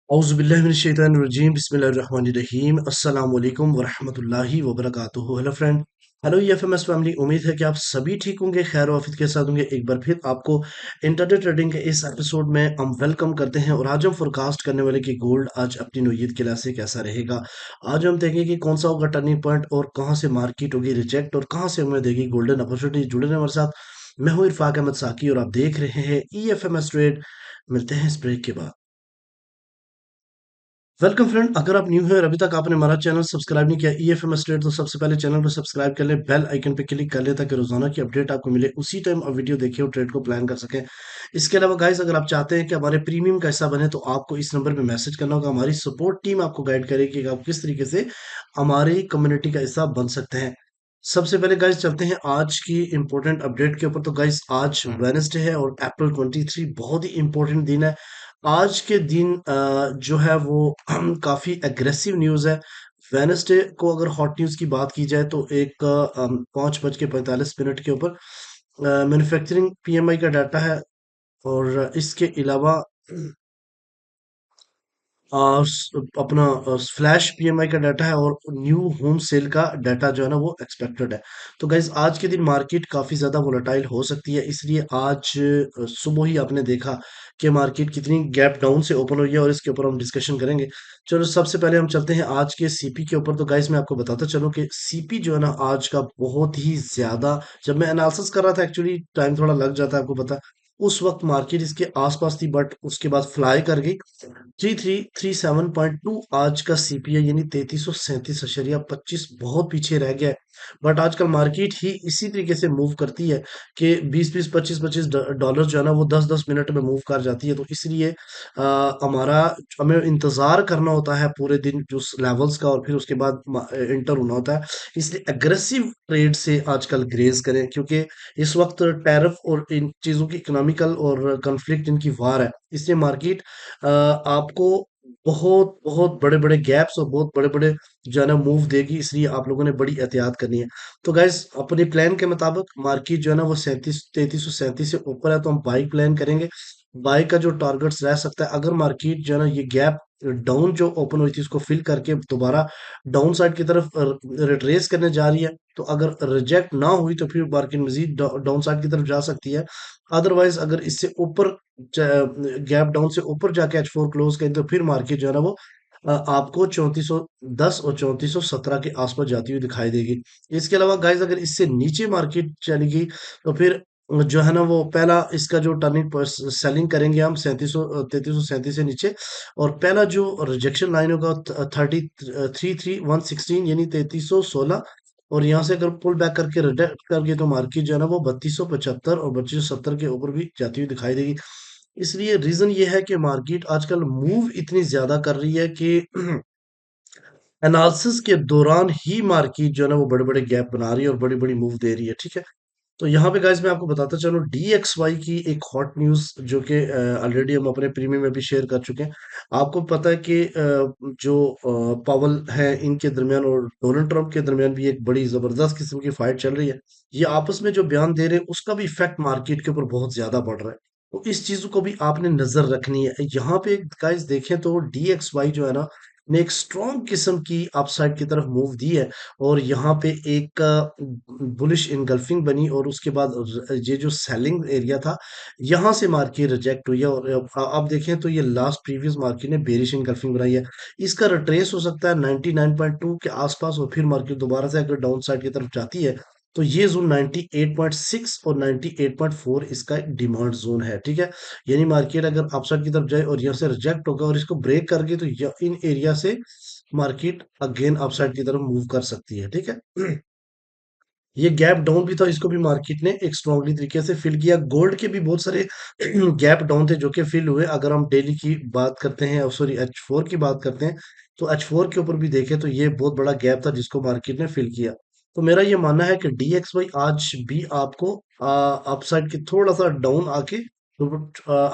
औज़ुबिल्लाहिमिनश्शैतानिर्रजीम बिस्मिल्लाहिर्रहमानिर्रहीम अस्सलाम वालेकुम वरहमतुल्लाहि वबरकातुहू। Hello friend, hello EFMS family. उम्मीद है कि आप सभी ठीक होंगे, खैर वाफियत के साथ होंगे। एक बार फिर आपको इंटरनेट ट्रेडिंग के इस एपिसोड में हम वेलकम करते हैं और आज हम फोरकास्ट करने वाले कि गोल्ड आज अपनी नौयत के लिहाज से कैसा रहेगा। आज हम देखेंगे कि कौन सा होगा टर्निंग पॉइंट और कहाँ से मार्केट होगी रिजेक्ट और कहाँ से हमें देगी गोल्डन अपॉर्चुनिटी। जुड़े रहे हमारे साथ। मैं हूँ इरफाक अहमद साकी और आप देख रहे हैं ईएफएमएस ट्रेड। मिलते हैं इस ब्रेक के बाद। वेलकम फ्रेंड, अगर आप न्यू है और अभी तक आपने हमारा चैनल सब्सक्राइब नहीं किया ईएफएम स्टेट, तो सबसे पहले चैनल को सब्सक्राइब कर ले, बेल आइकन पे क्लिक कर ले ताकि रोजाना की अपडेट आपको मिले, उसी टाइम आप वीडियो देखें और ट्रेड को प्लान कर सकें। इसके अलावा गाइस, अगर आप चाहते हैं कि हमारे प्रीमियम का हिस्सा बने तो आपको इस नंबर पे मैसेज करना होगा। हमारी सपोर्ट टीम आपको गाइड करेगी कि आप किस तरीके से हमारी कम्युनिटी का हिस्सा बन सकते हैं। सबसे पहले गाइस चलते हैं आज की इंपॉर्टेंट अपडेट के ऊपर। तो गाइस आज वेडनेसडे है और अप्रैल 23 बहुत ही इंपॉर्टेंट दिन है। आज के दिन जो है वो काफी एग्रेसिव न्यूज है। वेडनेसडे को अगर हॉट न्यूज की बात की जाए तो एक 5:45 के ऊपर मैन्युफैक्चरिंग पीएमआई का डाटा है। और इसके अलावा अपना फ्लैश पीएमआई का डाटा है और न्यू होम सेल का डाटा जो है ना वो एक्सपेक्टेड है। तो गाइज आज के दिन मार्केट काफी ज्यादा वोलेटाइल हो सकती है, इसलिए आज सुबह ही आपने देखा कि मार्केट कितनी गैप डाउन से ओपन हुई है और इसके ऊपर हम डिस्कशन करेंगे। चलो सबसे पहले हम चलते हैं आज के सीपी के ऊपर। तो गाइज मैं आपको बताता चलूं कि सीपी जो है ना आज का बहुत ही ज्यादा, जब मैं एनालिसिस कर रहा था एक्चुअली टाइम थोड़ा लग जाता है आपको पता है, उस वक्त मार्केट इसके आसपास थी बट उसके बाद फ्लाई कर गई। 3337.2 आज का सीपीआई यानी 3337.25 बहुत पीछे रह गया है। बट आजकल मार्केट ही इसी तरीके से मूव करती है कि 20-20 25-25 डॉलर जो है ना वो 10-10 मिनट में मूव कर जाती है। तो इसलिए हमारा हमें इंतजार करना होता है पूरे दिन जो लेवल्स का, और फिर उसके बाद इंटर होना होता है। इसलिए एग्रेसिव ट्रेड से आजकल ग्रेज करें, क्योंकि इस वक्त टैरिफ और इन चीजों की इकोनॉमिकल और कॉन्फ्लिक्ट इनकी वार है। इसलिए मार्केट आपको बहुत बहुत बड़े बड़े गैप्स और बहुत बड़े बड़े जो है ना मूव देगी, इसलिए आप लोगों ने बड़ी एहतियात करनी है। तो गाइज अपने प्लान के मुताबिक मार्केट जो है ना वो 3337 से ऊपर है तो हम बाई प्लान करेंगे। बाई का जो टारगेट्स रह सकता है, अगर मार्केट जो है ना ये गैप डाउन जो ओपन हुई थी उसको फिल करके दोबारा डाउन साइड की तरफ रिट्रेस करने जा रही है, तो अगर रिजेक्ट ना हुई तो फिर मार्केट मजीद डाउन साइड की तरफ जा सकती है। अदरवाइज अगर इससे ऊपर गैप डाउन से ऊपर जाके H4 क्लोज करें तो फिर मार्केट जो है ना वो आपको 3410 और 3417 के आसपास जाती हुई दिखाई देगी। इसके अलावा गाइस अगर इससे नीचे मार्केट चली गई तो फिर जो है ना वो पहला इसका जो टर्निंग सेलिंग करेंगे हम 3337 से नीचे। और पहला जो रिजेक्शन लाइन होगा 333116 यानी 3316। और यहाँ से अगर पुल बैक करके रिजेक्ट करके तो मार्केट जो है ना वो 3275 और 3270 के ऊपर भी जाती हुई दिखाई देगी। इसलिए रीजन ये है कि मार्केट आजकल मूव इतनी ज्यादा कर रही है कि एनालिसिस के दौरान ही मार्केट जो है ना वो बड़े बड़े गैप बना रही है और बड़ी बड़ी मूव दे रही है, ठीक है। तो यहाँ पे गाइस मैं आपको बताता चलूं DXY की एक हॉट न्यूज जो कि ऑलरेडी हम अपने प्रीमियम में भी शेयर कर चुके हैं। आपको पता है कि जो पावल है इनके दरमियान और डोनाल्ड ट्रंप के दरमियान भी एक बड़ी जबरदस्त किस्म की फाइट चल रही है। ये आपस में जो बयान दे रहे हैं उसका भी इफेक्ट मार्केट के ऊपर बहुत ज्यादा पड़ रहा है। तो इस चीजों को भी आपने नजर रखनी है। यहाँ पे गाइस देखें तो DXY जो है ना ने एक स्ट्रॉन्ग किस्म की अपसाइड की तरफ मूव दी है। और यहाँ पे एक बुलिश इनगल्फिंग बनी और उसके बाद ये जो सेलिंग एरिया था यहाँ से मार्केट रिजेक्ट हुई है। और अब देखें तो ये लास्ट प्रीवियस मार्केट ने बेरिश इनगल्फिंग बनाई है। इसका रिट्रेस हो सकता है 99.2 के आसपास और फिर मार्केट दोबारा से अगर डाउन साइड की तरफ जाती है तो ये जोन 98.6 और 98.4 इसका एक डिमांड जोन है, ठीक है। यानी मार्केट अगर अपसाइड की तरफ जाए और यहाँ से रिजेक्ट होगा और इसको ब्रेक कर गई तो इन एरिया से मार्केट अगेन अपसाइड की तरफ मूव कर सकती है, ठीक है। ये गैप डाउन भी था, इसको भी मार्केट ने एक स्ट्रॉन्गली तरीके से फिल किया। गोल्ड के भी बहुत सारे गैप डाउन थे जो कि फिल हुए। अगर हम डेली की बात करते हैं, सॉरी H4 की बात करते हैं, तो H4 के ऊपर भी देखें तो ये बहुत बड़ा गैप था जिसको मार्केट ने फिल किया। तो मेरा ये मानना है कि DXY आज भी आपको अपसाइड के थोड़ा सा डाउन आके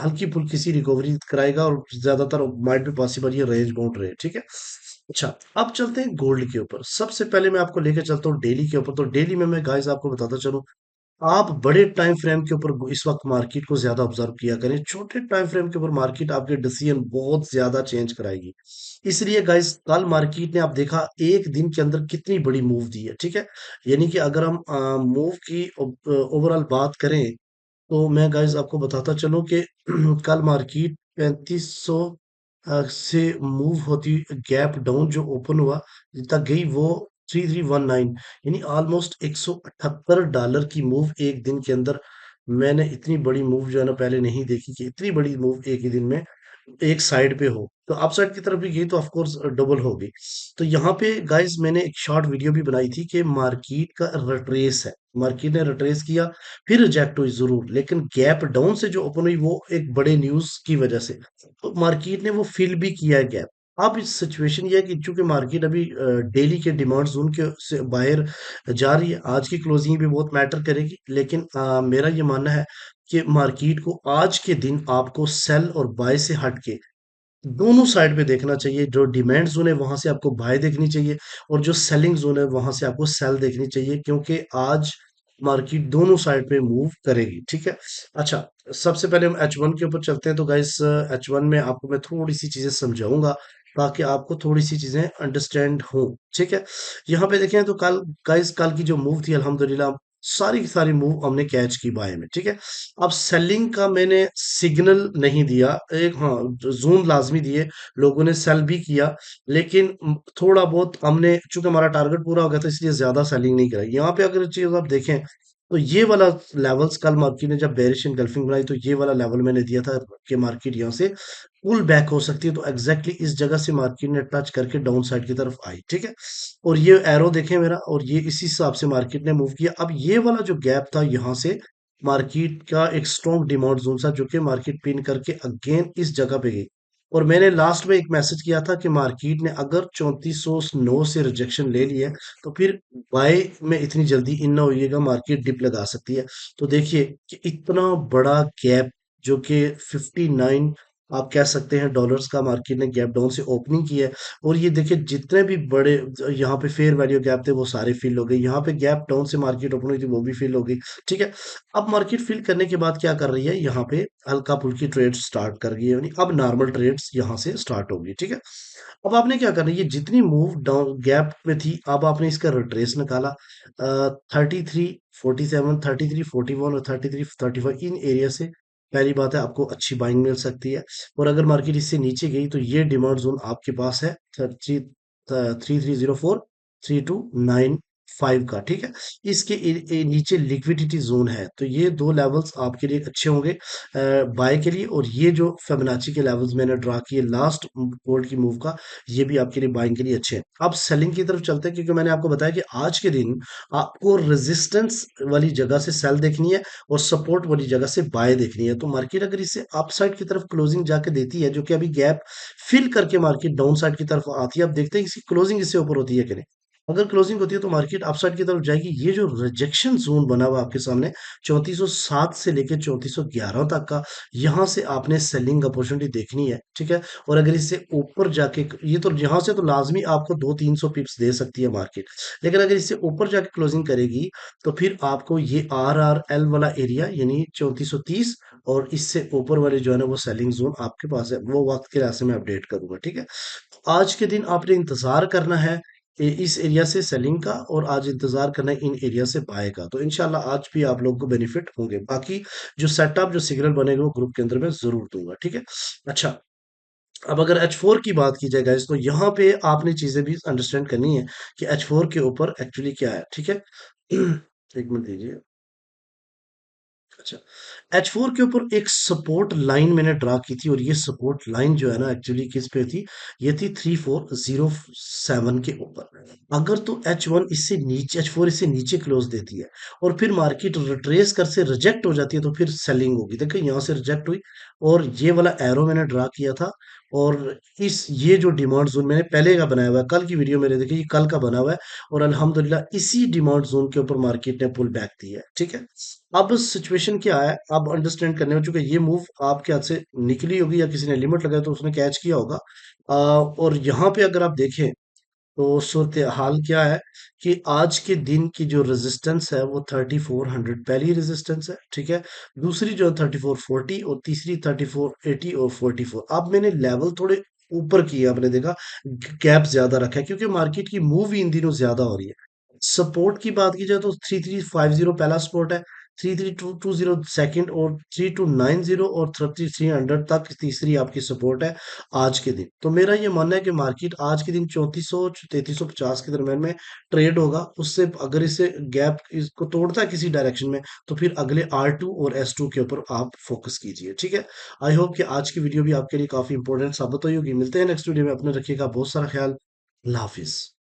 हल्की फुल्की सी रिकवरी कराएगा और ज्यादातर माइट भी पॉसिबल ये रेंज बाउंड रहे, ठीक है। अच्छा, अब चलते हैं गोल्ड के ऊपर। सबसे पहले मैं आपको लेकर चलता हूँ डेली के ऊपर। तो डेली में मैं गाइस आपको बताता चलूं, आप बड़े टाइम फ्रेम के ऊपर इस वक्त मार्केट को ज्यादा ऑब्जर्व किया करें। छोटे टाइम फ्रेम के ऊपर मार्केट आपके डिसीजन बहुत ज्यादा चेंज कराएगी। इसलिए गाइस कल मार्केट ने आप देखा एक दिन के अंदर कितनी बड़ी मूव दी है, ठीक है। यानी कि अगर हम मूव की ओवरऑल बात करें, तो मैं गाइस आपको बताता चलूं कि कल मार्केट 3500 से मूव होती गैप डाउन जो ओपन हुआ तक गई, वो 3319, यानी ऑलमोस्ट $178 की मूव एक दिन के अंदर। मैंने इतनी बड़ी मूव जो है ना पहले नहीं देखी कि इतनी बड़ी मूव एक ही दिन में एक साइड पे हो। तो अप साइड की तरफ भी गई तो ऑफ कोर्स डबल हो गई। तो यहाँ पे गाइस मैंने एक शॉर्ट वीडियो भी बनाई थी कि मार्केट का रिट्रेस है, मार्केट ने रिट्रेस किया, फिर रिजेक्ट हुई जरूर, लेकिन गैप डाउन से जो ओपन हुई वो एक बड़े न्यूज की वजह से, तो मार्केट ने वो फिल भी किया है गैप। अब इस सिचुएशन ये है कि चूंकि मार्केट अभी डेली के डिमांड जोन के से बाहर जा रही है, आज की क्लोजिंग भी बहुत मैटर करेगी, लेकिन मेरा ये मानना है कि मार्केट को आज के दिन आपको सेल और बाय से हटके दोनों साइड पे देखना चाहिए। जो डिमांड जोन है वहां से आपको बाय देखनी चाहिए, और जो सेलिंग जोन है वहां से आपको सेल देखनी चाहिए, क्योंकि आज मार्केट दोनों साइड पे मूव करेगी, ठीक है। अच्छा, सबसे पहले हम H1 के ऊपर चलते हैं। तो गाइस H1 में आपको मैं थोड़ी सी चीजें समझाऊंगा ताकि आपको थोड़ी सी चीजें अंडरस्टैंड हो, ठीक है। यहाँ पे देखें तो कल गाइस कल की जो मूव थी अल्हम्दुलिल्लाह सारी की सारी मूव हमने कैच की बाय में, ठीक है। अब सेलिंग का मैंने सिग्नल नहीं दिया, एक हाँ जोन लाजमी दिए, लोगों ने सेल भी किया, लेकिन थोड़ा बहुत हमने, चूंकि हमारा टारगेट पूरा हो गया था इसलिए ज्यादा सेलिंग नहीं कराई। यहाँ पे अगर चीज आप देखें तो ये वाला लेवल्स कल मार्केट ने जब बेरिश एंगल्फिंग बनाई तो ये वाला लेवल मैंने दिया था कि मार्केट यहाँ से पुल बैक हो सकती है। तो एग्जैक्टली इस जगह से मार्केट ने टच करके डाउन साइड की तरफ आई, ठीक है। और ये एरो देखें मेरा, और ये इसी हिसाब से मार्केट ने मूव किया। अब ये वाला जो गैप था यहाँ से मार्केट का एक स्ट्रॉन्ग डिमांड जोन था जो कि मार्केट पिन करके अगेन इस जगह पे गई। और मैंने लास्ट में एक मैसेज किया था कि मार्केट ने अगर 3409 से रिजेक्शन ले लिया है तो फिर बाय में इतनी जल्दी इन ना होइएगा, मार्केट डिप लगा सकती है। तो देखिए कि इतना बड़ा गैप जो कि 59 आप कह सकते हैं डॉलर्स का मार्केट ने गैप डाउन से ओपनिंग की है। और ये देखिए जितने भी बड़े यहाँ पे फेयर वैल्यू गैप थे वो सारे फिल हो गए, यहाँ पे गैप डाउन से मार्केट ओपन हुई थी वो भी फिल हो गई, ठीक है। अब मार्केट फिल करने के बाद क्या कर रही है, यहाँ पे हल्का फुल्की ट्रेड स्टार्ट कर गई है, यानी अब नॉर्मल ट्रेड्स यहाँ से स्टार्ट होगी, ठीक है। अब आपने क्या करना है, ये जितनी मूव डाउन गैप में थी अब आपने इसका रिट्रेस निकाला, 3347, 3341 और 3335 इन एरिया से पहली बात है आपको अच्छी बाइंग मिल सकती है। और अगर मार्केट इससे नीचे गई तो ये डिमांड जोन आपके पास है 3304, 3295 का, ठीक है। इसके नीचे लिक्विडिटी जोन है, तो ये दो लेवल्स आपके लिए अच्छे होंगे बाय के लिए। और ये जो फिबोनाची के लेवल्स मैंने ड्रा किए लास्ट गोल्ड की मूव का, ये भी आपके लिए बाइंग के लिए अच्छे हैं। अब सेलिंग की तरफ चलते हैं, क्योंकि मैंने आपको बताया कि आज के दिन आपको रेजिस्टेंस वाली जगह से सेल देखनी है और सपोर्ट वाली जगह से बाय देखनी है। तो मार्केट अगर इसे अपसाइड की तरफ क्लोजिंग जाके देती है, जो कि अभी गैप फिल करके मार्केट डाउन साइड की तरफ आती है, अब देखते हैं इसकी क्लोजिंग इससे ऊपर होती है कि नहीं। अगर क्लोजिंग होती है तो मार्केट अपसाइड की तरफ जाएगी। ये जो रिजेक्शन जोन बना हुआ आपके सामने 3407 से लेकर 3411 तक का, यहां से आपने सेलिंग अपॉर्चुनिटी देखनी है, ठीक है। और अगर इससे ऊपर जाके, ये तो यहां से तो लाजमी आपको 200-300 पिप्स दे सकती है मार्केट, लेकिन अगर इससे ऊपर जाके क्लोजिंग करेगी तो फिर आपको ये RRL वाला एरिया यानी 3430 और इससे ऊपर वाले जो है ना वो सेलिंग जोन आपके पास है, वो वक्त के लिहाज से मैं अपडेट करूंगा, ठीक है। आज के दिन आपने इंतजार करना है इस एरिया से सेलिंग का, और आज इंतजार करना है इन एरिया से बाय का। तो इंशाल्लाह आज भी आप लोगों को बेनिफिट होंगे। बाकी जो सेटअप जो सिग्नल बनेगा वो ग्रुप के अंदर मैं जरूर दूंगा, ठीक है। अच्छा, अब अगर H4 की बात की जाए गाइस, तो यहाँ पे आपने चीजें भी अंडरस्टैंड करनी है कि H4 के ऊपर एक्चुअली क्या है, ठीक है। एक मिनट दीजिए। अच्छा, H4 के ऊपर एक सपोर्ट लाइन मैंने ड्रा की थी, और ये सपोर्ट लाइन जो है ना एक्चुअली किस पे थी, ये थी 3407 के ऊपर। अगर तो H1 इससे नीचे, H4 इससे नीचे क्लोज देती है और फिर मार्केट रिट्रेस कर से रिजेक्ट हो जाती है तो फिर सेलिंग होगी। देखिए यहाँ से रिजेक्ट हुई, और ये वाला एरो मैंने ड्रा किया था, और इस ये जो डिमांड जोन मैंने पहले का बनाया हुआ है, कल की वीडियो मेरे देखिए ये कल का बना हुआ है, और अल्हम्दुलिल्लाह इसी डिमांड जोन के ऊपर मार्केट ने पुल बैक दी है, ठीक है। अब सिचुएशन क्या है, अब अंडरस्टैंड करने हो चुके, ये मूव आपके हाथ से निकली होगी या किसी ने लिमिट लगाया तो उसने कैच किया होगा। और यहाँ पे अगर आप देखें तो सूरत हाल क्या है कि आज के दिन की जो रेजिस्टेंस है वो 3400 पहली रेजिस्टेंस है, ठीक है। दूसरी जो है 3440 और तीसरी 3480 और 44। अब मैंने लेवल थोड़े ऊपर किए, आपने देखा गैप ज्यादा रखा है क्योंकि मार्केट की मूव इन दिनों ज्यादा हो रही है। सपोर्ट की बात की जाए तो 3350 पहला सपोर्ट है, 3320 सेकंड, और 3290 और 3300 तक तीसरी आपकी सपोर्ट है आज के दिन। तो मेरा ये मानना है कि मार्केट आज के दिन 3400 3350 के दरम्यान में ट्रेड होगा। उससे अगर इसे गैप इसको तोड़ता है किसी डायरेक्शन में, तो फिर अगले R2 और S2 के ऊपर आप फोकस कीजिए, ठीक है। आई होप कि आज की वीडियो भी आपके लिए काफी इंपॉर्टेंट साबित हुई होगी। मिलते हैं नेक्स्ट वीडियो में, अपने रखिएगा बहुत सारा ख्याल। अल्लाह हाफिज।